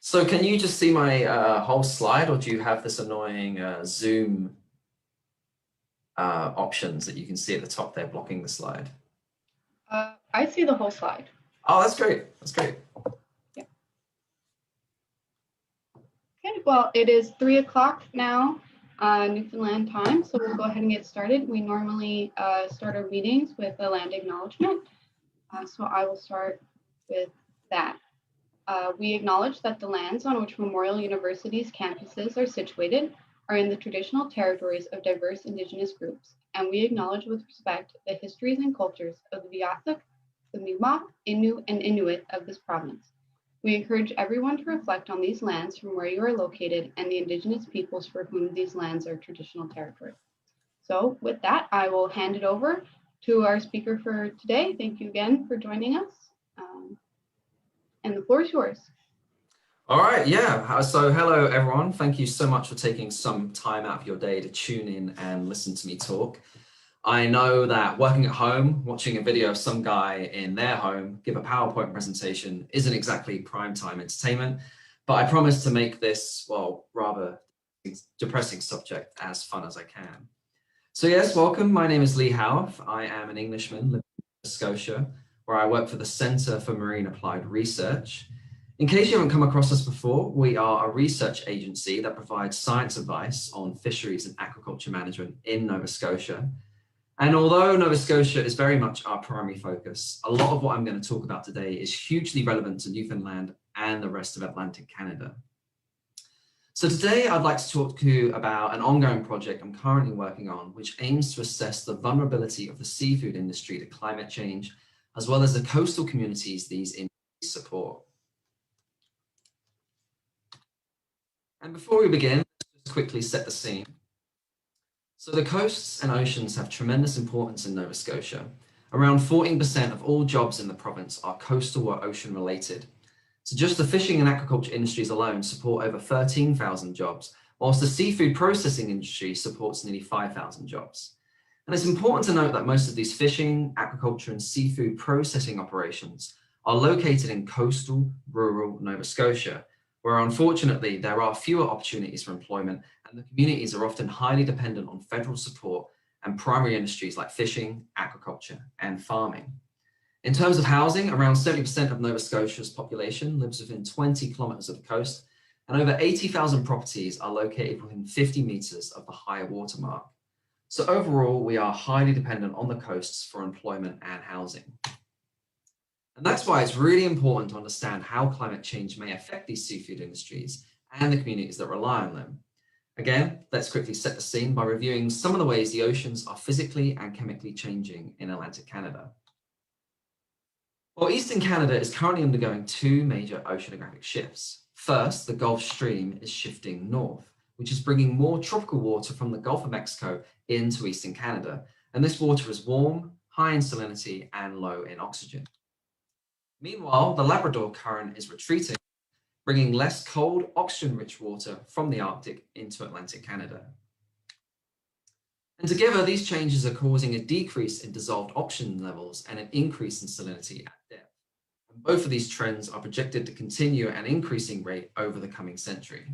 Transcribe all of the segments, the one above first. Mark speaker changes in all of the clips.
Speaker 1: So can you just see my whole slide, or do you have this annoying Zoom options that you can see at the top there blocking the slide?
Speaker 2: I see the whole slide.
Speaker 1: Oh, that's great. That's great.
Speaker 2: Yeah. Okay, well, it is 3 o'clock now, Newfoundland time, so we'll go ahead and get started. We normally start our meetings with a land acknowledgement, so I will start with that. We acknowledge that the lands on which Memorial University's campuses are situated are in the traditional territories of diverse Indigenous groups, and we acknowledge with respect the histories and cultures of the Beothuk, the Mi'kmaq, Innu, and Inuit of this province. We encourage everyone to reflect on these lands from where you are located and the Indigenous peoples for whom these lands are traditional territory. So with that, I will hand it over to our speaker for today. Thank you again for joining us. And the floor is yours.
Speaker 1: All right, yeah. So hello, everyone. Thank you so much for taking some time out of your day to tune in and listen to me talk. I know that working at home, watching a video of some guy in their home give a PowerPoint presentation isn't exactly prime time entertainment, but I promise to make this, well, rather depressing subject as fun as I can. So yes, welcome. My name is Lee Howarth. I am an Englishman living in Nova Scotia, where I work for the Centre for Marine Applied Research. In case you haven't come across us before, we are a research agency that provides science advice on fisheries and aquaculture management in Nova Scotia. And although Nova Scotia is very much our primary focus, a lot of what I'm going to talk about today is hugely relevant to Newfoundland and the rest of Atlantic Canada. So today I'd like to talk to you about an ongoing project I'm currently working on, which aims to assess the vulnerability of the seafood industry to climate change, as well as the coastal communities these industries support. And before we begin, let's just quickly set the scene. So the coasts and oceans have tremendous importance in Nova Scotia. Around 14% of all jobs in the province are coastal or ocean related. So just the fishing and aquaculture industries alone support over 13,000 jobs, whilst the seafood processing industry supports nearly 5,000 jobs. And it's important to note that most of these fishing, aquaculture, and seafood processing operations are located in coastal, rural Nova Scotia, where unfortunately there are fewer opportunities for employment, and the communities are often highly dependent on federal support and primary industries like fishing, aquaculture, and farming. In terms of housing, around 70% of Nova Scotia's population lives within 20 kilometers of the coast, and over 80,000 properties are located within 50 meters of the high water mark. So overall, we are highly dependent on the coasts for employment and housing. And that's why it's really important to understand how climate change may affect these seafood industries and the communities that rely on them. Again, let's quickly set the scene by reviewing some of the ways the oceans are physically and chemically changing in Atlantic Canada. Well, Eastern Canada is currently undergoing two major oceanographic shifts. First, the Gulf Stream is shifting north, which is bringing more tropical water from the Gulf of Mexico into Eastern Canada. And this water is warm, high in salinity, and low in oxygen. Meanwhile, the Labrador Current is retreating, bringing less cold, oxygen-rich water from the Arctic into Atlantic Canada. And together, these changes are causing a decrease in dissolved oxygen levels and an increase in salinity at depth. And both of these trends are projected to continue at an increasing rate over the coming century.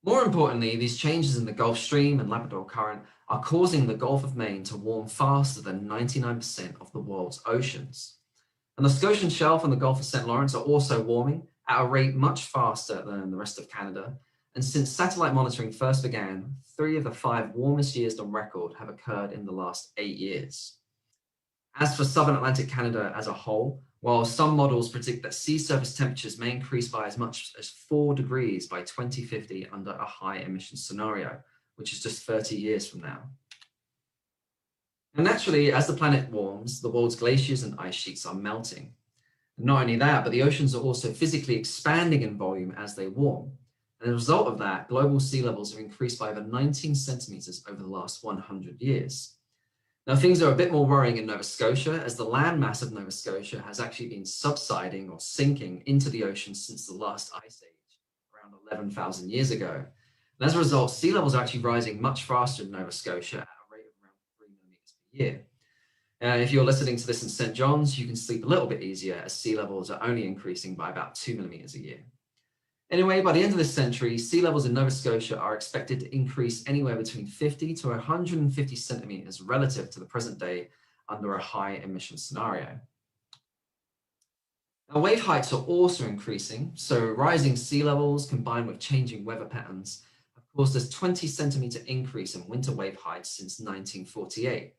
Speaker 1: More importantly, these changes in the Gulf Stream and Labrador Current are causing the Gulf of Maine to warm faster than 99% of the world's oceans. And the Scotian Shelf and the Gulf of St. Lawrence are also warming at a rate much faster than the rest of Canada. And since satellite monitoring first began, 3 of the 5 warmest years on record have occurred in the last 8 years. As for southern Atlantic Canada as a whole, while some models predict that sea surface temperatures may increase by as much as 4 degrees by 2050 under a high emission scenario, which is just 30 years from now. And naturally, as the planet warms, the world's glaciers and ice sheets are melting. And not only that, but the oceans are also physically expanding in volume as they warm. And as a result of that, global sea levels have increased by over 19 centimeters over the last 100 years. Now, things are a bit more worrying in Nova Scotia, as the landmass of Nova Scotia has actually been subsiding or sinking into the ocean since the last ice age, around 11,000 years ago. And as a result, sea levels are actually rising much faster in Nova Scotia at a rate of around 3 millimeters per year. If you're listening to this in St. John's, you can sleep a little bit easier as sea levels are only increasing by about 2 millimeters a year. Anyway, by the end of this century, sea levels in Nova Scotia are expected to increase anywhere between 50 to 150 centimeters relative to the present day under a high emission scenario. Now, wave heights are also increasing, so rising sea levels combined with changing weather patterns have caused a 20 centimeter increase in winter wave heights since 1948.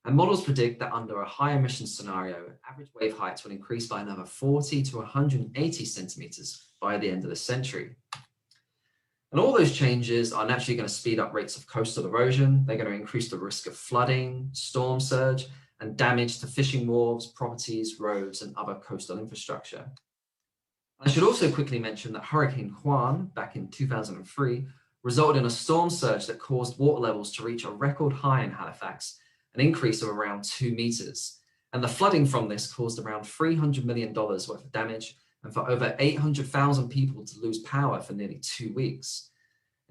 Speaker 1: And models predict that under a high emission scenario, average wave heights will increase by another 40 to 180 centimeters by the end of the century. And all those changes are naturally going to speed up rates of coastal erosion. They're going to increase the risk of flooding, storm surge, and damage to fishing wharves, properties, roads, and other coastal infrastructure. I should also quickly mention that Hurricane Juan, back in 2003, resulted in a storm surge that caused water levels to reach a record high in Halifax, an increase of around 2 meters. And the flooding from this caused around $300 million worth of damage and for over 800,000 people to lose power for nearly 2 weeks.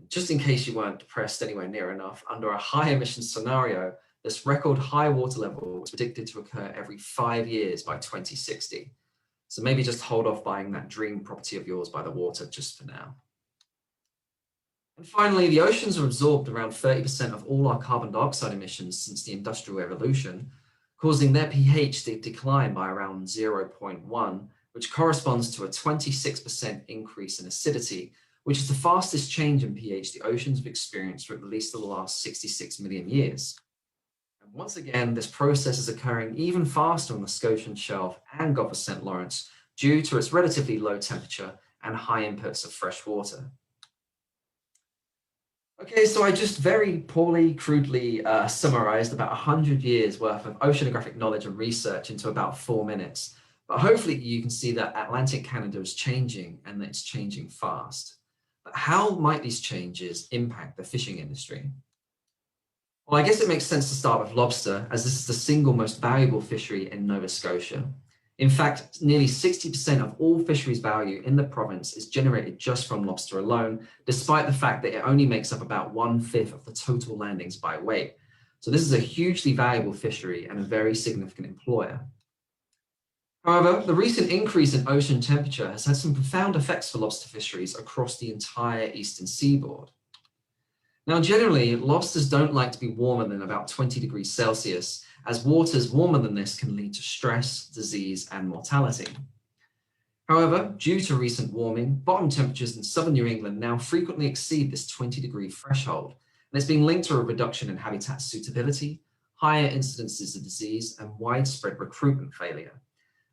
Speaker 1: Just in case you weren't depressed anywhere near enough, under a high emission scenario, this record high water level was predicted to occur every 5 years by 2060. So maybe just hold off buying that dream property of yours by the water just for now. And finally, the oceans have absorbed around 30% of all our carbon dioxide emissions since the Industrial Revolution, causing their pH to decline by around 0.1, which corresponds to a 26% increase in acidity, which is the fastest change in pH the oceans have experienced for at least the last 66 million years. And once again, this process is occurring even faster on the Scotian Shelf and Gulf of St. Lawrence due to its relatively low temperature and high inputs of fresh water. Okay, so I just very poorly, crudely summarized about 100 years worth of oceanographic knowledge and research into about 4 minutes. But hopefully you can see that Atlantic Canada is changing and that it's changing fast. But how might these changes impact the fishing industry? Well, I guess it makes sense to start with lobster, as this is the single most valuable fishery in Nova Scotia. In fact, nearly 60% of all fisheries value in the province is generated just from lobster alone, despite the fact that it only makes up about 1/5 of the total landings by weight. So this is a hugely valuable fishery and a very significant employer. However, the recent increase in ocean temperature has had some profound effects for lobster fisheries across the entire eastern seaboard. Now, generally, lobsters don't like to be warmer than about 20 degrees Celsius, as waters warmer than this can lead to stress, disease, and mortality. However, due to recent warming, bottom temperatures in southern New England now frequently exceed this 20-degree threshold, and it's been linked to a reduction in habitat suitability, higher incidences of disease, and widespread recruitment failure.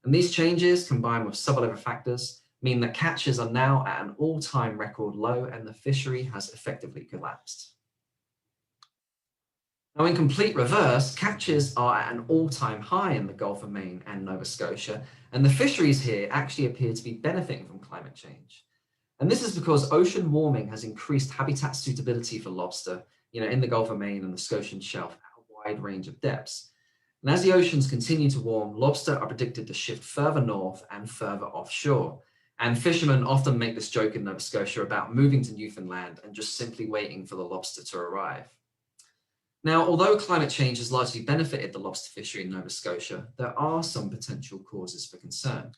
Speaker 1: And these changes, combined with several other factors, mean that catches are now at an all-time record low and the fishery has effectively collapsed. Now, in complete reverse, catches are at an all-time high in the Gulf of Maine and Nova Scotia, and the fisheries here actually appear to be benefiting from climate change. And this is because ocean warming has increased habitat suitability for lobster, in the Gulf of Maine and the Scotian Shelf at a wide range of depths. And as the oceans continue to warm, lobster are predicted to shift further north and further offshore. And fishermen often make this joke in Nova Scotia about moving to Newfoundland and just simply waiting for the lobster to arrive. Now, although climate change has largely benefited the lobster fishery in Nova Scotia, there are some potential causes for concern.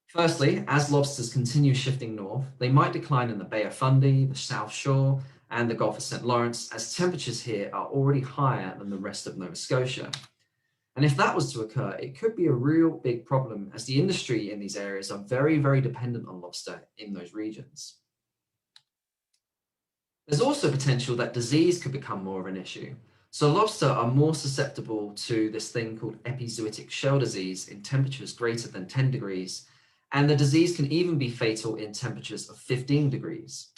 Speaker 1: Firstly, as lobsters continue shifting north, they might decline in the Bay of Fundy, the South Shore, and the Gulf of St. Lawrence, as temperatures here are already higher than the rest of Nova Scotia. And if that was to occur, it could be a real big problem, as the industry in these areas are very, very dependent on lobster in those regions. There's also potential that disease could become more of an issue. So lobster are more susceptible to this thing called epizootic shell disease in temperatures greater than 10 degrees, and the disease can even be fatal in temperatures of 15 degrees.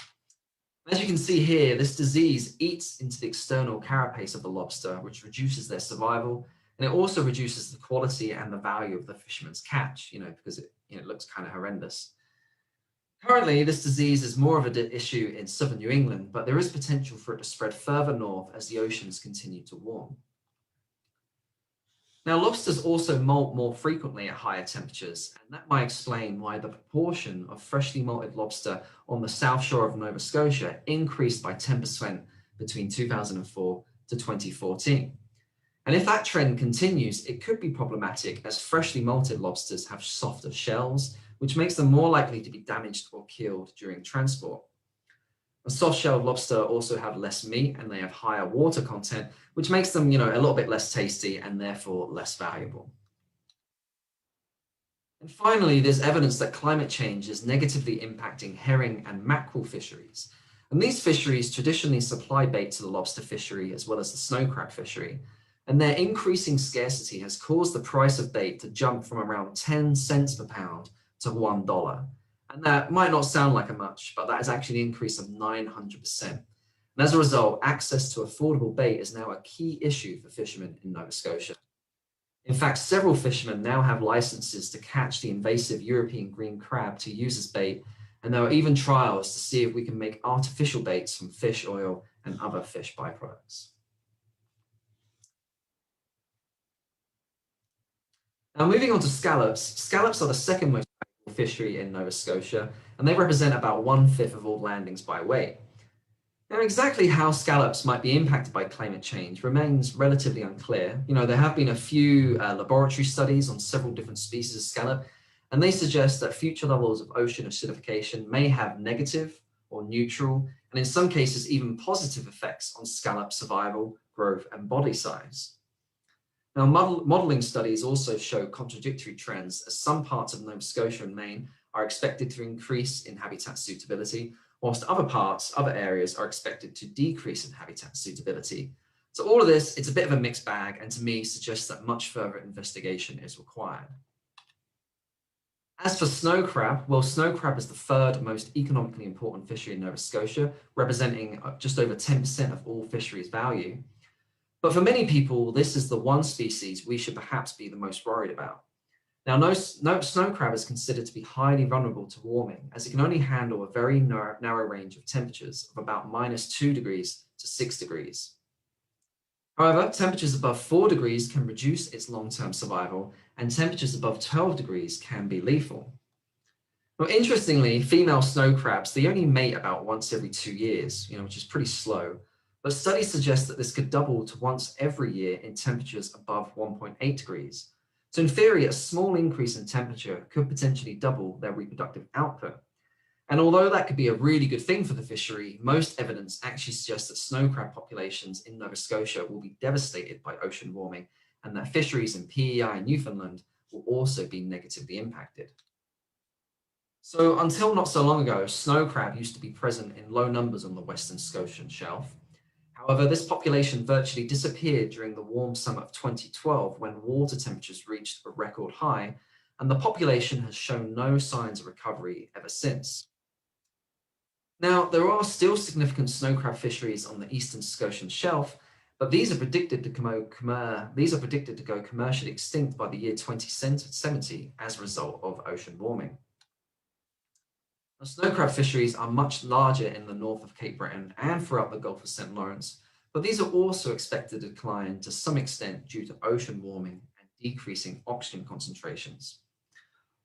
Speaker 1: As you can see here, this disease eats into the external carapace of the lobster, which reduces their survival, and it also reduces the quality and the value of the fisherman's catch, because it looks kind of horrendous. Currently, this disease is more of an issue in southern New England, but there is potential for it to spread further north as the oceans continue to warm. Now, lobsters also molt more frequently at higher temperatures, and that might explain why the proportion of freshly malted lobster on the south shore of Nova Scotia increased by 10% between 2004 to 2014. And if that trend continues, it could be problematic as freshly molted lobsters have softer shells, which makes them more likely to be damaged or killed during transport. And soft-shelled lobster also have less meat and they have higher water content, which makes them, a little bit less tasty and therefore less valuable. And finally, there's evidence that climate change is negatively impacting herring and mackerel fisheries. And these fisheries traditionally supply bait to the lobster fishery as well as the snow crab fishery. And their increasing scarcity has caused the price of bait to jump from around 10 cents per pound to $1. And that might not sound like much, but that is actually an increase of 900%. And as a result, access to affordable bait is now a key issue for fishermen in Nova Scotia. In fact, several fishermen now have licenses to catch the invasive European green crab to use as bait, and there are even trials to see if we can make artificial baits from fish oil and other fish byproducts. Now, moving on to scallops. Scallops are the second most valuable fishery in Nova Scotia, and they represent about 1/5 of all landings by weight. Now, exactly how scallops might be impacted by climate change remains relatively unclear. There have been a few laboratory studies on several different species of scallop, and they suggest that future levels of ocean acidification may have negative or neutral, and in some cases, even positive effects on scallop survival, growth, and body size. Now, modeling studies also show contradictory trends, as some parts of Nova Scotia and Maine are expected to increase in habitat suitability, whilst other areas are expected to decrease in habitat suitability. So all of this, it's a bit of a mixed bag, and to me suggests that much further investigation is required. As for snow crab, well, snow crab is the third most economically important fishery in Nova Scotia, representing just over 10% of all fisheries value. But for many people, this is the one species we should perhaps be the most worried about. Now, snow crab is considered to be highly vulnerable to warming, as it can only handle a very narrow range of temperatures of about -2 degrees to 6 degrees. However, temperatures above 4 degrees can reduce its long-term survival, and temperatures above 12 degrees can be lethal. Now, interestingly, female snow crabs, they only mate about once every 2 years, which is pretty slow. But studies suggest that this could double to once every year in temperatures above 1.8 degrees. So in theory, a small increase in temperature could potentially double their reproductive output. And although that could be a really good thing for the fishery, most evidence actually suggests that snow crab populations in Nova Scotia will be devastated by ocean warming, and that fisheries in PEI and Newfoundland will also be negatively impacted. So until not so long ago, snow crab used to be present in low numbers on the Western Scotian shelf. However, this population virtually disappeared during the warm summer of 2012 when water temperatures reached a record high, and the population has shown no signs of recovery ever since. Now, there are still significant snow crab fisheries on the Eastern Scotian shelf, but these are predicted to go commercially extinct by the year 2070 as a result of ocean warming. The snow crab fisheries are much larger in the north of Cape Breton and throughout the Gulf of St. Lawrence, but these are also expected to decline to some extent due to ocean warming and decreasing oxygen concentrations.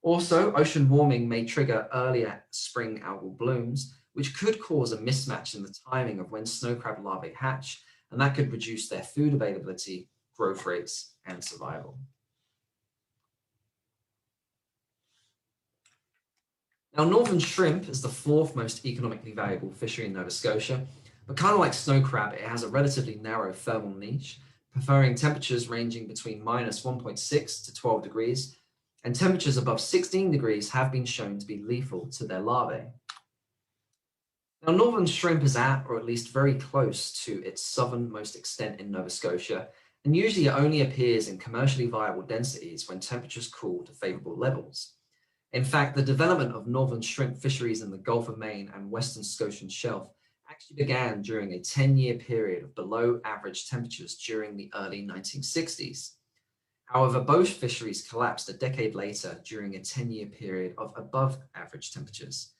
Speaker 1: Also, ocean warming may trigger earlier spring algal blooms, which could cause a mismatch in the timing of when snow crab larvae hatch, and that could reduce their food availability, growth rates, and survival. Now, northern shrimp is the fourth most economically valuable fishery in Nova Scotia, but kind of like snow crab, it has a relatively narrow thermal niche, preferring temperatures ranging between -1.6 to 12 degrees, and temperatures above 16 degrees have been shown to be lethal to their larvae. Now, northern shrimp is at, or at least very close to, its southernmost extent in Nova Scotia, and usually it only appears in commercially viable densities when temperatures cool to favorable levels. In fact, the development of northern shrimp fisheries in the Gulf of Maine and Western Scotian shelf actually began during a 10-year period of below average temperatures during the early 1960s. However, both fisheries collapsed a decade later during a 10-year period of above average temperatures.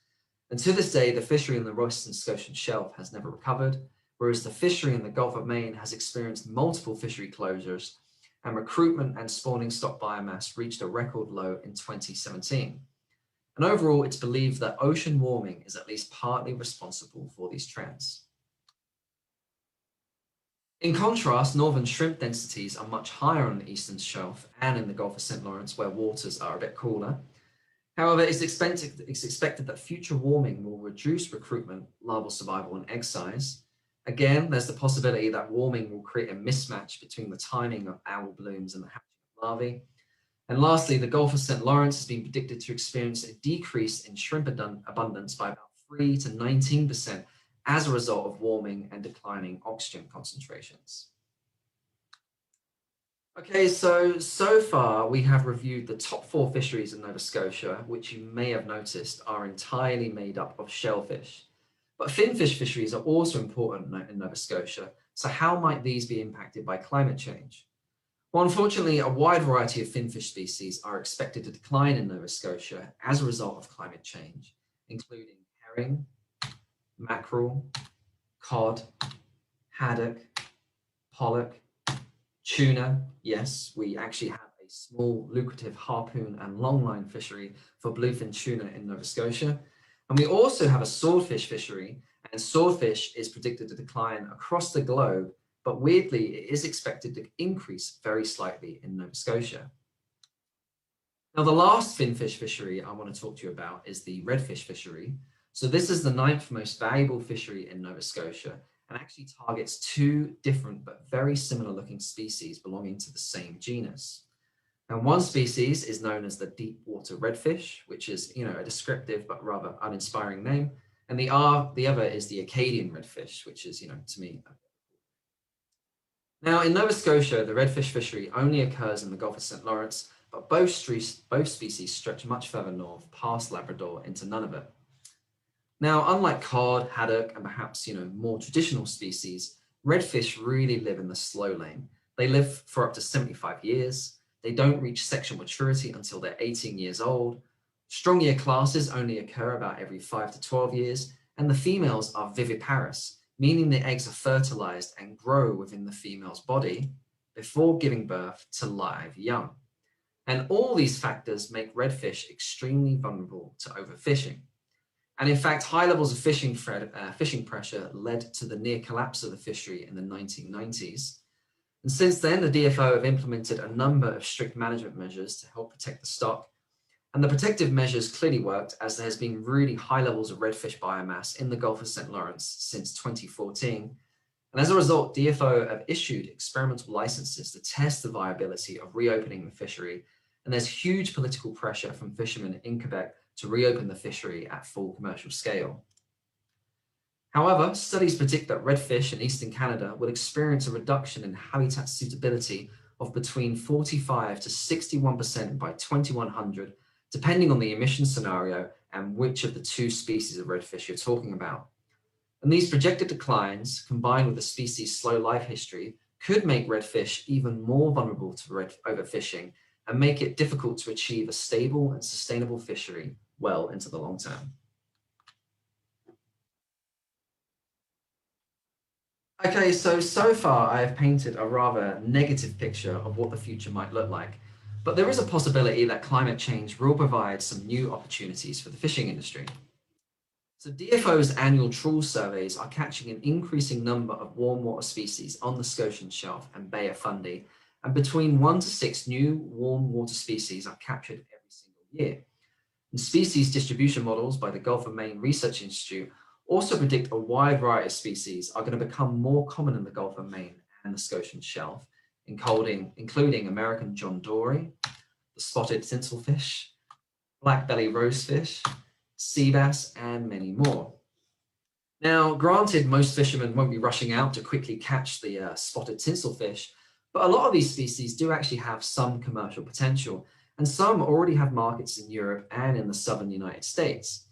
Speaker 1: And to this day, the fishery in the Western Scotian shelf has never recovered, whereas the fishery in the Gulf of Maine has experienced multiple fishery closures, and recruitment and spawning stock biomass reached a record low in 2017. And overall, it's believed that ocean warming is at least partly responsible for these trends. In contrast, northern shrimp densities are much higher on the eastern shelf and in the Gulf of St. Lawrence, where waters are a bit cooler. However, it's expected that future warming will reduce recruitment, larval survival, and egg size. Again, there's the possibility that warming will create a mismatch between the timing of owl blooms and the hatching of larvae. And lastly, the Gulf of St. Lawrence has been predicted to experience a decrease in shrimp abundance by about 3 to 19% as a result of warming and declining oxygen concentrations. Okay, so far we have reviewed the top 4 fisheries in Nova Scotia, which you may have noticed are entirely made up of shellfish. But finfish fisheries are also important in Nova Scotia, so how might these be impacted by climate change? Well, unfortunately, a wide variety of finfish species are expected to decline in Nova Scotia as a result of climate change, including herring, mackerel, cod, haddock, pollock, tuna. Yes, we actually have a small, lucrative harpoon and longline fishery for bluefin tuna in Nova Scotia. And we also have a swordfish fishery, and swordfish is predicted to decline across the globe, but weirdly, it is expected to increase very slightly in Nova Scotia. Now, the last finfish fishery I want to talk to you about is the redfish fishery. So this is the 9th most valuable fishery in Nova Scotia, and actually targets 2 different but very similar looking species belonging to the same genus. Now, one species is known as the deep water redfish, which is, a descriptive but rather uninspiring name. And the other is the Acadian redfish, which is, to me. Now, in Nova Scotia, the redfish fishery only occurs in the Gulf of St. Lawrence, but both species stretch much further north, past Labrador, into Nunavut. Now, unlike cod, haddock, and perhaps, more traditional species, redfish really live in the slow lane. They live for up to 75 years. They don't reach sexual maturity until they're 18 years old. Strong year classes only occur about every 5 to 12 years, and the females are viviparous, meaning the eggs are fertilized and grow within the female's body before giving birth to live young. And all these factors make redfish extremely vulnerable to overfishing. And in fact, high levels of fishing pressure led to the near collapse of the fishery in the 1990s. And since then, the DFO have implemented a number of strict management measures to help protect the stock. And the protective measures clearly worked, as there has been really high levels of redfish biomass in the Gulf of St. Lawrence since 2014. And as a result, DFO have issued experimental licenses to test the viability of reopening the fishery. And there's huge political pressure from fishermen in Quebec to reopen the fishery at full commercial scale. However, studies predict that redfish in eastern Canada will experience a reduction in habitat suitability of between 45 to 61% by 2100, depending on the emission scenario and which of the 2 species of redfish you're talking about. And these projected declines, combined with the species' slow life history, could make redfish even more vulnerable to overfishing and make it difficult to achieve a stable and sustainable fishery well into the long term. Okay, so far I have painted a rather negative picture of what the future might look like, but there is a possibility that climate change will provide some new opportunities for the fishing industry. So DFO's annual trawl surveys are catching an increasing number of warm water species on the Scotian Shelf and Bay of Fundy, and between 1 to 6 new warm water species are captured every single year. And species distribution models by the Gulf of Maine Research Institute also predict a wide variety of species are going to become more common in the Gulf of Maine and the Scotian Shelf, including American John Dory, the spotted tinselfish, black belly rosefish, sea bass, and many more. Now, granted, most fishermen won't be rushing out to quickly catch the spotted tinselfish, but a lot of these species do actually have some commercial potential, and some already have markets in Europe and in the southern United States.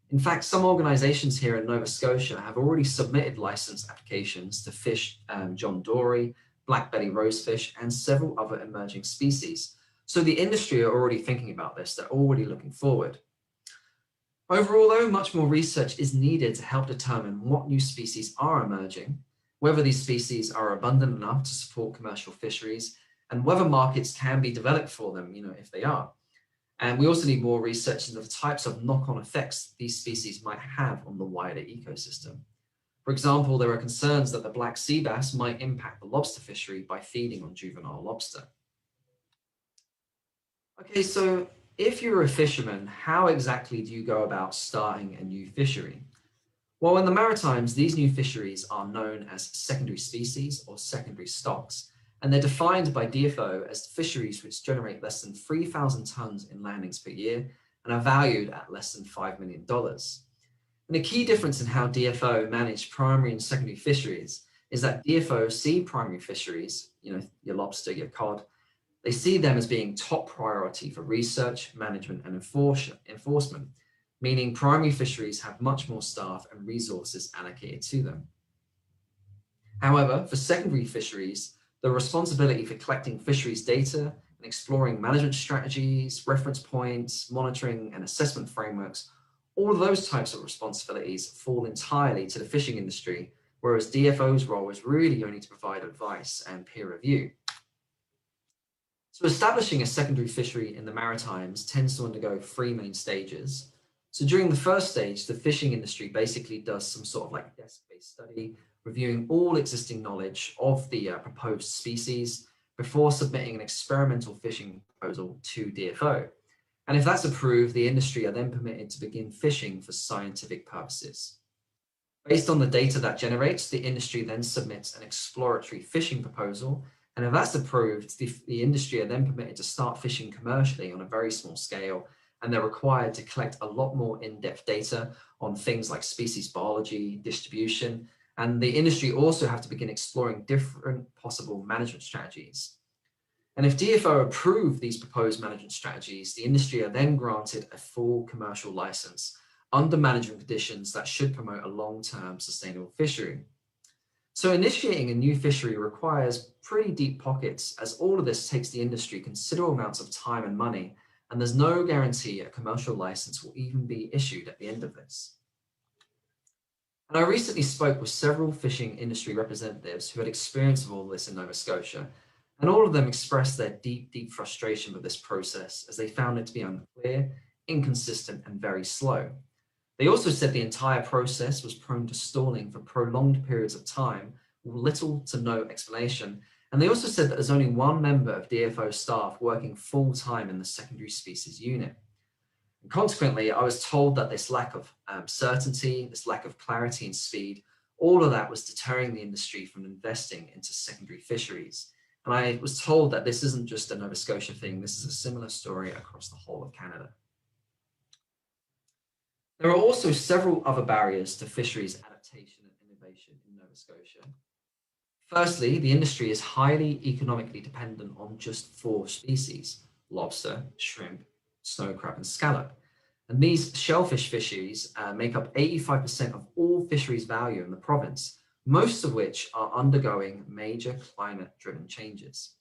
Speaker 1: In fact, some organizations here in Nova Scotia have already submitted license applications to fish John Dory, black belly rosefish, and several other emerging species. So the industry are already thinking about this, they're already looking forward. Overall, though, much more research is needed to help determine what new species are emerging, whether these species are abundant enough to support commercial fisheries, and whether markets can be developed for them, if they are. And we also need more research into the types of knock-on effects these species might have on the wider ecosystem. For example, there are concerns that the black sea bass might impact the lobster fishery by feeding on juvenile lobster. Okay, so if you're a fisherman, how exactly do you go about starting a new fishery? Well, in the Maritimes, these new fisheries are known as secondary species or secondary stocks, and they're defined by DFO as fisheries which generate less than 3,000 tons in landings per year and are valued at less than $5 million. And a key difference in how DFO manage primary and secondary fisheries is that DFO see primary fisheries, your lobster, your cod, they see them as being top priority for research, management, and enforcement, meaning primary fisheries have much more staff and resources allocated to them. However, for secondary fisheries, the responsibility for collecting fisheries data and exploring management strategies, reference points, monitoring and assessment frameworks, all of those types of responsibilities fall entirely to the fishing industry, whereas DFO's role is really only to provide advice and peer review. So establishing a secondary fishery in the Maritimes tends to undergo three main stages. So during the first stage, the fishing industry basically does some sort of like desk-based study, reviewing all existing knowledge of the proposed species before submitting an experimental fishing proposal to DFO. And if that's approved, the industry are then permitted to begin fishing for scientific purposes. Based on the data that generates, the industry then submits an exploratory fishing proposal. And if that's approved, the industry are then permitted to start fishing commercially on a very small scale. And they're required to collect a lot more in-depth data on things like species biology, distribution, and the industry also have to begin exploring different possible management strategies. And if DFO approve these proposed management strategies, the industry are then granted a full commercial license under management conditions that should promote a long-term sustainable fishery. So initiating a new fishery requires pretty deep pockets, as all of this takes the industry considerable amounts of time and money, and there's no guarantee a commercial license will even be issued at the end of this. And I recently spoke with several fishing industry representatives who had experience of all this in Nova Scotia, and all of them expressed their deep, deep frustration with this process as they found it to be unclear, inconsistent, and very slow. They also said the entire process was prone to stalling for prolonged periods of time with little to no explanation. And they also said that there's only one member of DFO staff working full-time in the secondary species unit. And consequently, I was told that this lack of certainty, this lack of clarity and speed, all of that was deterring the industry from investing into secondary fisheries. And I was told that this isn't just a Nova Scotia thing, this is a similar story across the whole of Canada. There are also several other barriers to fisheries adaptation and innovation in Nova Scotia. Firstly, the industry is highly economically dependent on just 4 species: lobster, shrimp, snow crab, and scallop. And these shellfish fisheries make up 85% of all fisheries value in the province, most of which are undergoing major climate-driven changes.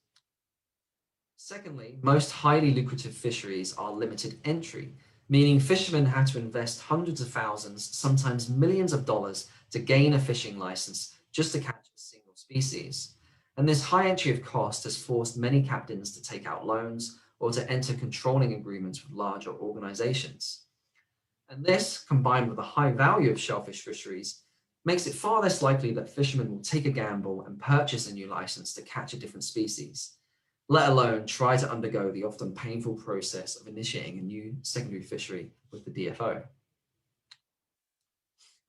Speaker 1: Secondly, most highly lucrative fisheries are limited entry, meaning fishermen had to invest hundreds of thousands, sometimes millions of dollars to gain a fishing license just to catch a single species. And this high entry of cost has forced many captains to take out loans or to enter controlling agreements with larger organizations. And this, combined with the high value of shellfish fisheries, makes it far less likely that fishermen will take a gamble and purchase a new license to catch a different species, let alone try to undergo the often painful process of initiating a new secondary fishery with the DFO.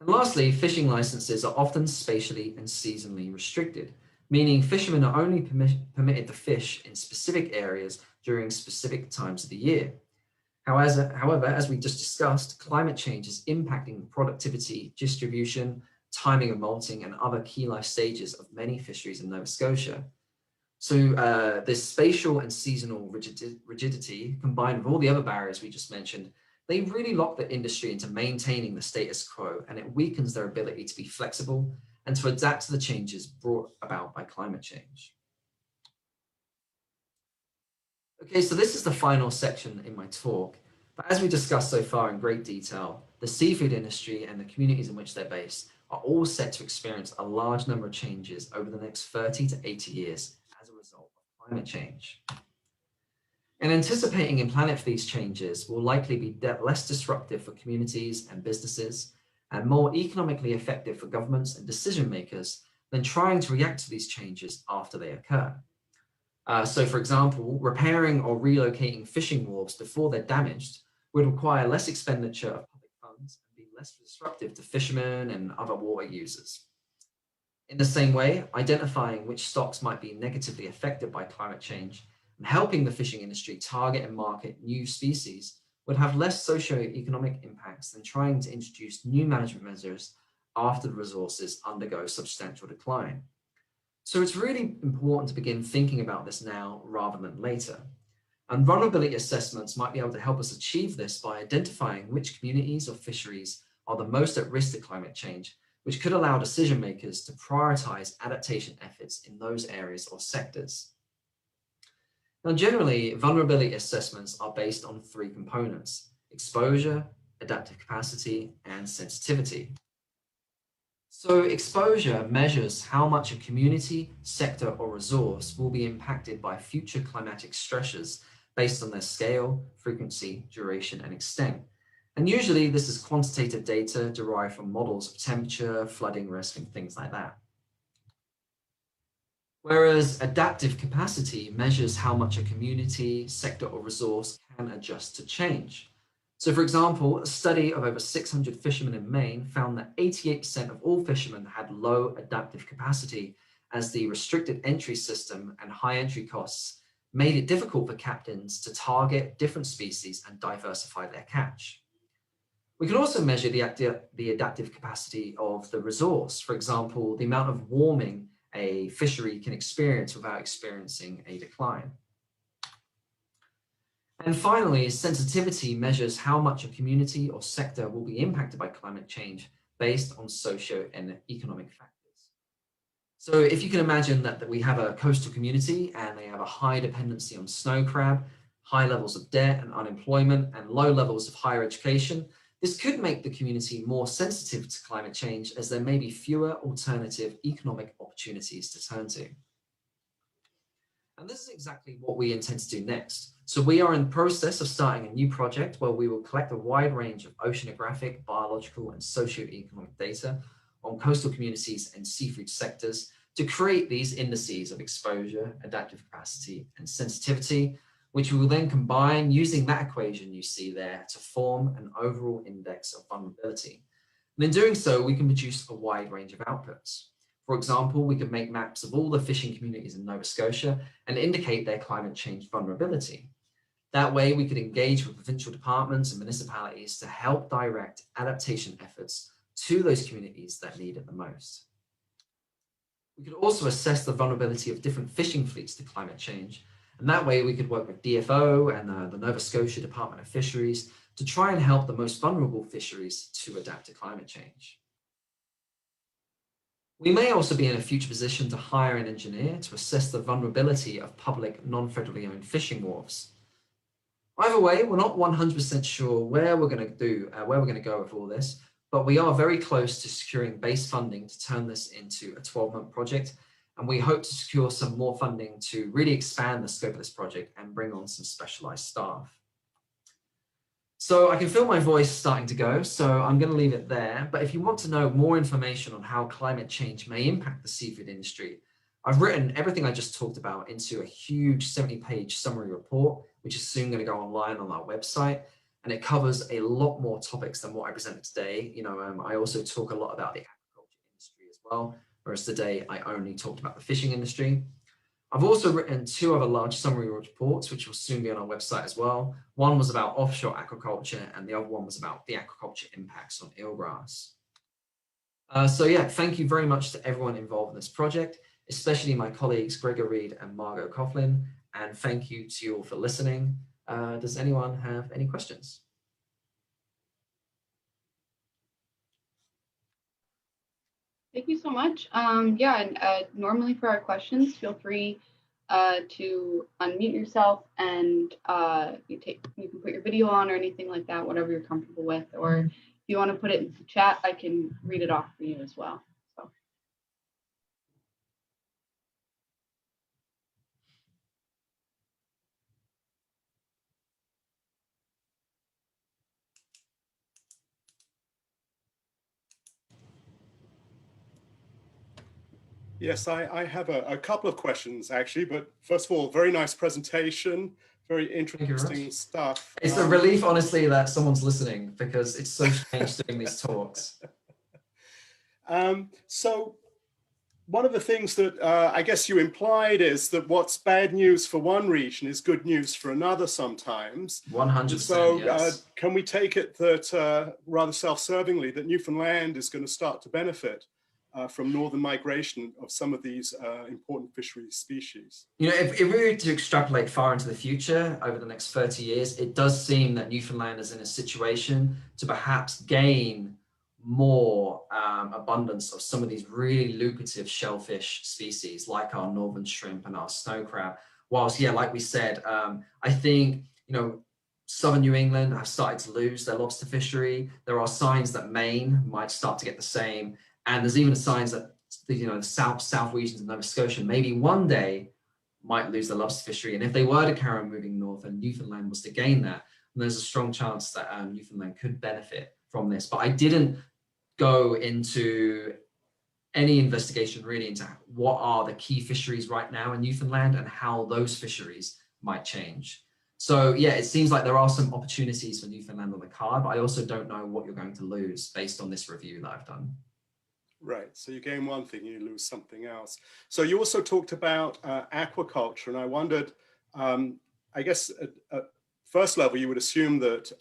Speaker 1: And lastly, fishing licenses are often spatially and seasonally restricted, meaning fishermen are only permitted to fish in specific areas during specific times of the year. However, as we just discussed, climate change is impacting the productivity, distribution, timing of molting, and other key life stages of many fisheries in Nova Scotia. So this spatial and seasonal rigidity, combined with all the other barriers we just mentioned, they really lock the industry into maintaining the status quo, and it weakens their ability to be flexible and to adapt to the changes brought about by climate change. Okay, so this is the final section in my talk, but as we discussed so far in great detail, the seafood industry and the communities in which they're based are all set to experience a large number of changes over the next 30 to 80 years as a result of climate change. And anticipating and planning for these changes will likely be less disruptive for communities and businesses, and more economically effective for governments and decision makers than trying to react to these changes after they occur. So for example, repairing or relocating fishing wharves before they're damaged would require less expenditure of public funds and be less disruptive to fishermen and other water users. In the same way, identifying which stocks might be negatively affected by climate change and helping the fishing industry target and market new species would have less socio-economic impacts than trying to introduce new management measures after the resources undergo substantial decline. So it's really important to begin thinking about this now rather than later. And vulnerability assessments might be able to help us achieve this by identifying which communities or fisheries are the most at risk to climate change, which could allow decision makers to prioritize adaptation efforts in those areas or sectors. Now, generally, vulnerability assessments are based on three components: exposure, adaptive capacity, and sensitivity. So exposure measures how much a community, sector, or resource will be impacted by future climatic stressors based on their scale, frequency, duration, and extent. And usually this is quantitative data derived from models of temperature, flooding risk, and things like that. Whereas adaptive capacity measures how much a community, sector, or resource can adjust to change. So for example, a study of over 600 fishermen in Maine found that 88% of all fishermen had low adaptive capacity, as the restricted entry system and high entry costs made it difficult for captains to target different species and diversify their catch. We can also measure the adaptive capacity of the resource. For example, the amount of warming a fishery can experience without experiencing a decline. And finally, sensitivity measures how much a community or sector will be impacted by climate change based on socio and economic factors. So if you can imagine that we have a coastal community and they have a high dependency on snow crab, high levels of debt and unemployment, and low levels of higher education, this could make the community more sensitive to climate change, as there may be fewer alternative economic opportunities to turn to. And this is exactly what we intend to do next. So we are in the process of starting a new project where we will collect a wide range of oceanographic, biological, and socioeconomic data on coastal communities and seafood sectors to create these indices of exposure, adaptive capacity, and sensitivity, which we will then combine using that equation you see there to form an overall index of vulnerability. And in doing so, we can produce a wide range of outputs. For example, we could make maps of all the fishing communities in Nova Scotia and indicate their climate change vulnerability. That way, we could engage with provincial departments and municipalities to help direct adaptation efforts to those communities that need it the most. We could also assess the vulnerability of different fishing fleets to climate change, and that way we could work with DFO and the Nova Scotia Department of Fisheries to try and help the most vulnerable fisheries to adapt to climate change. We may also be in a future position to hire an engineer to assess the vulnerability of public non-federally owned fishing wharves. Either way, we're not 100% sure where we're going to go with all this, but we are very close to securing base funding to turn this into a 12-month project, and we hope to secure some more funding to really expand the scope of this project and bring on some specialized staff. So I can feel my voice starting to go, so I'm going to leave it there. But if you want to know more information on how climate change may impact the seafood industry, I've written everything I just talked about into a huge 70-page summary report, which is soon going to go online on our website. And it covers a lot more topics than what I presented today. I also talk a lot about the aquaculture industry as well, whereas today I only talked about the fishing industry. I've also written 2 other large summary reports, which will soon be on our website as well. One was about offshore aquaculture, and the other one was about the aquaculture impacts on eelgrass. So yeah, thank you very much to everyone involved in this project, especially my colleagues Gregor Reed and Margot Coughlin, and thank you to you all for listening. Does anyone have any questions?
Speaker 2: Thank you so much. Yeah, and normally for our questions, feel free to unmute yourself and you can put your video on or anything like that, whatever you're comfortable with. Or if you want to put it into chat, I can read it off for you as well. So.
Speaker 3: Yes, I have a couple of questions actually, but first of all, very nice presentation, very
Speaker 1: Thank you very much.
Speaker 3: interesting stuff.
Speaker 1: It's a relief, honestly, that someone's listening because it's so strange doing these talks.
Speaker 3: So one of the things that I guess you implied is that what's bad news for one region is good news for another sometimes.
Speaker 1: 100%,
Speaker 3: so
Speaker 1: yes.
Speaker 3: Can we take it that rather self-servingly that Newfoundland is going to start to benefit from northern migration of some of these important fisheries species?
Speaker 1: You know, if we were to extrapolate far into the future over the next 30 years, it does seem that Newfoundland is in a situation to perhaps gain more abundance of some of these really lucrative shellfish species like our northern shrimp and our snow crab. Whilst, yeah, like we said, I think, you know, southern New England have started to lose their lobster fishery. There are signs that Maine might start to get the same. And there's even signs that the south regions of Nova Scotia maybe one day might lose their lobster fishery. And if they were to carry on moving north and Newfoundland was to gain that, then there's a strong chance that Newfoundland could benefit from this. But I didn't go into any investigation really into what are the key fisheries right now in Newfoundland and how those fisheries might change. So yeah, it seems like there are some opportunities for Newfoundland on the card, but I also don't know what you're going to lose based on this review that I've done.
Speaker 3: Right, so you gain one thing, you lose something else. So you also talked about aquaculture, and I wondered, I guess at first level, you would assume that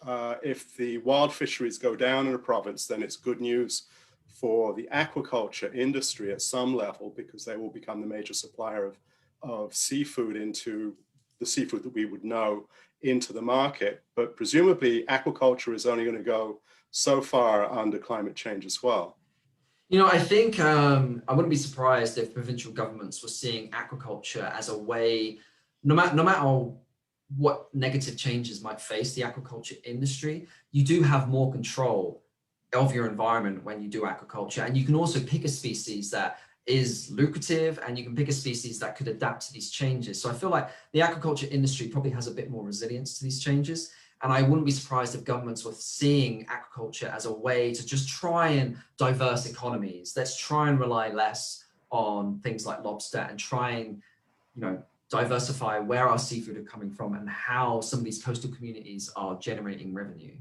Speaker 3: if the wild fisheries go down in a province, then it's good news for the aquaculture industry at some level, because they will become the major supplier of seafood into the seafood that we would know into the market. But presumably aquaculture is only going to go so far under climate change as well.
Speaker 1: You know, I think I wouldn't be surprised if provincial governments were seeing aquaculture as a way, no matter what negative changes might face the aquaculture industry, you do have more control of your environment when you do aquaculture. And you can also pick a species that is lucrative, and you can pick a species that could adapt to these changes. So I feel like the aquaculture industry probably has a bit more resilience to these changes. And I wouldn't be surprised if governments were seeing aquaculture as a way to just try and diverse economies. Let's try and rely less on things like lobster and try and, you know, diversify where our seafood are coming from and how some of these coastal communities are generating revenue.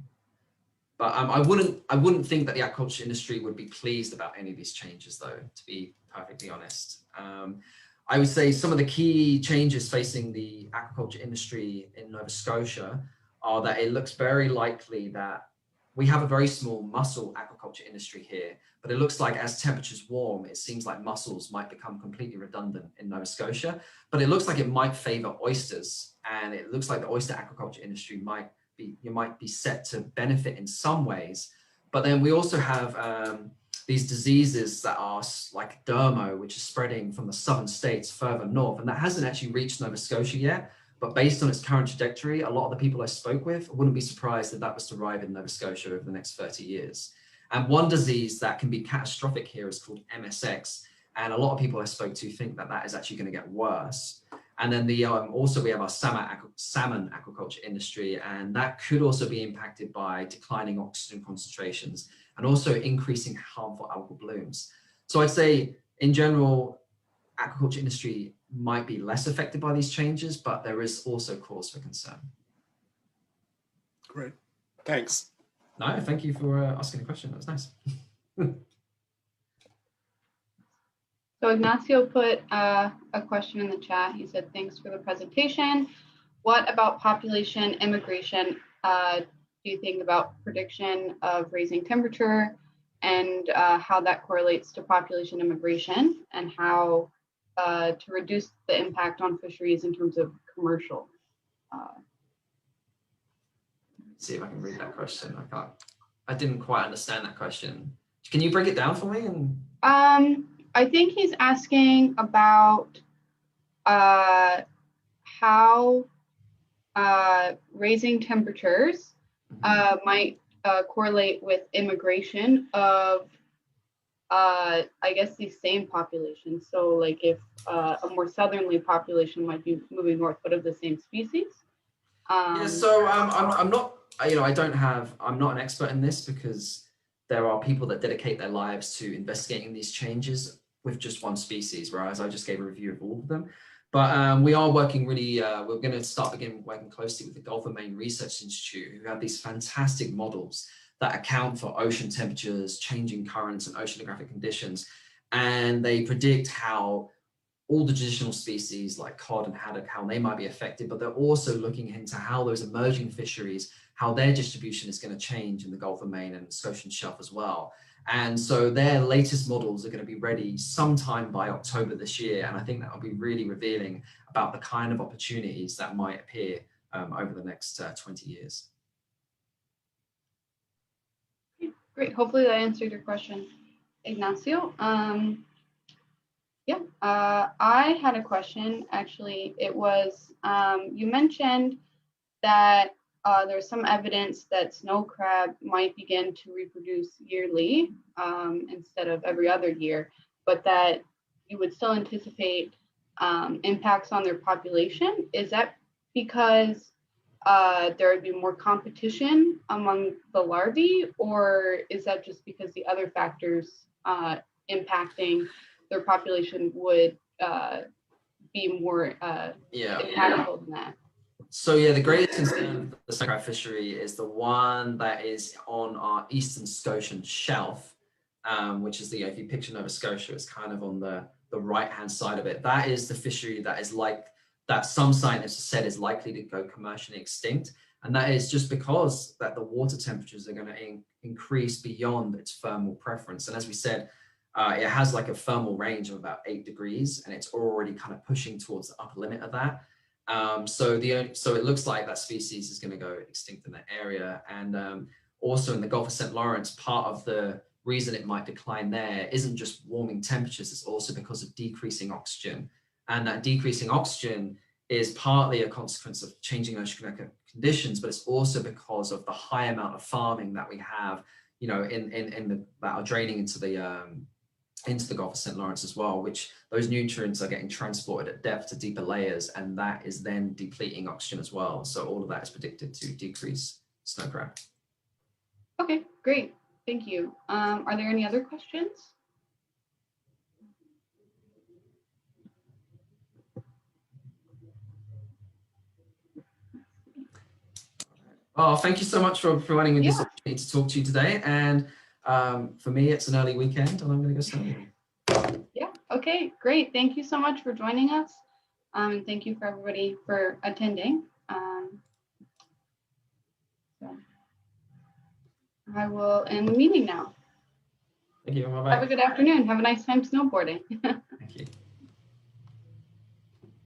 Speaker 1: But I wouldn't think that the aquaculture industry would be pleased about any of these changes, though, to be perfectly honest. I would say some of the key changes facing the aquaculture industry in Nova Scotia are that it looks very likely that we have a very small mussel aquaculture industry here, but it looks like as temperatures warm, it seems like mussels might become completely redundant in Nova Scotia, but it looks like it might favor oysters, and it looks like the oyster aquaculture industry might be set to benefit in some ways. But then we also have these diseases that are like dermo, which is spreading from the southern states further north, and that hasn't actually reached Nova Scotia yet. But based on its current trajectory, a lot of the people I spoke with, I wouldn't be surprised if that was to arrive in Nova Scotia over the next 30 years. And one disease that can be catastrophic here is called MSX. And a lot of people I spoke to think that that is actually going to get worse. And then also we have our salmon aquaculture industry, and that could also be impacted by declining oxygen concentrations and also increasing harmful algal blooms. So I'd say in general, aquaculture industry might be less affected by these changes, but there is also cause for concern.
Speaker 3: Great, thanks.
Speaker 1: No, thank you for asking the question. That was nice.
Speaker 2: So Ignacio put a question in the chat. He said, thanks for the presentation. What about population immigration? Do you think about prediction of raising temperature and how that correlates to population immigration, and how to reduce the impact on fisheries in terms of commercial?
Speaker 1: Let's see if I can read that question. I didn't quite understand that question. Can you break it down for me?
Speaker 2: I think he's asking about how raising temperatures might correlate with immigration of, I guess, these same populations. So like if a more southerly population might be moving north, but of the same species.
Speaker 1: Yeah, so I'm not, I'm not an expert in this, because there are people that dedicate their lives to investigating these changes with just one species, whereas I just gave a review of all of them. But we are working really, we're going to begin working closely with the Gulf of Maine Research Institute, who have these fantastic models that account for ocean temperatures, changing currents and oceanographic conditions. And they predict how all the traditional species like cod and haddock, how they might be affected, but they're also looking into how those emerging fisheries, how their distribution is going to change in the Gulf of Maine and Scotian Shelf as well. And so their latest models are going to be ready sometime by October this year. And I think that will be really revealing about the kind of opportunities that might appear over the next 20 years.
Speaker 2: Great. Hopefully that answered your question, Ignacio. Yeah, I had a question. Actually, it was, you mentioned that there's some evidence that snow crab might begin to reproduce yearly instead of every other year, but that you would still anticipate impacts on their population. Is that because there would be more competition among the larvae, or is that just because the other factors impacting their population would be more impactful than that?
Speaker 1: So yeah, the greatest concern of the snow crab fishery is the one that is on our eastern Scotian shelf, which is if you picture Nova Scotia, it's kind of on the right-hand side of it. That is the fishery that some scientists have said is likely to go commercially extinct. And that is just because that the water temperatures are going to increase beyond its thermal preference. And as we said, it has like a thermal range of about 8 degrees, and it's already kind of pushing towards the upper limit of that. So it looks like that species is going to go extinct in that area. And also in the Gulf of St. Lawrence, part of the reason it might decline there isn't just warming temperatures, it's also because of decreasing oxygen. And that decreasing oxygen is partly a consequence of changing oceanographic conditions, but it's also because of the high amount of farming that we have, that are draining into the Gulf of St. Lawrence as well, which those nutrients are getting transported at depth to deeper layers, and that is then depleting oxygen as well. So all of that is predicted to decrease snow crab.
Speaker 2: Okay, great. Thank you. Are there any other questions?
Speaker 1: Oh, thank you so much for providing me this opportunity to talk to you today. And for me, it's an early weekend, and I'm going to go study.
Speaker 2: Yeah, okay, great. Thank you so much for joining us. And thank you for everybody for attending. So I will end the meeting now.
Speaker 1: Thank you. Bye-bye.
Speaker 2: Have a good afternoon. Have a nice time snowboarding.
Speaker 1: Thank you.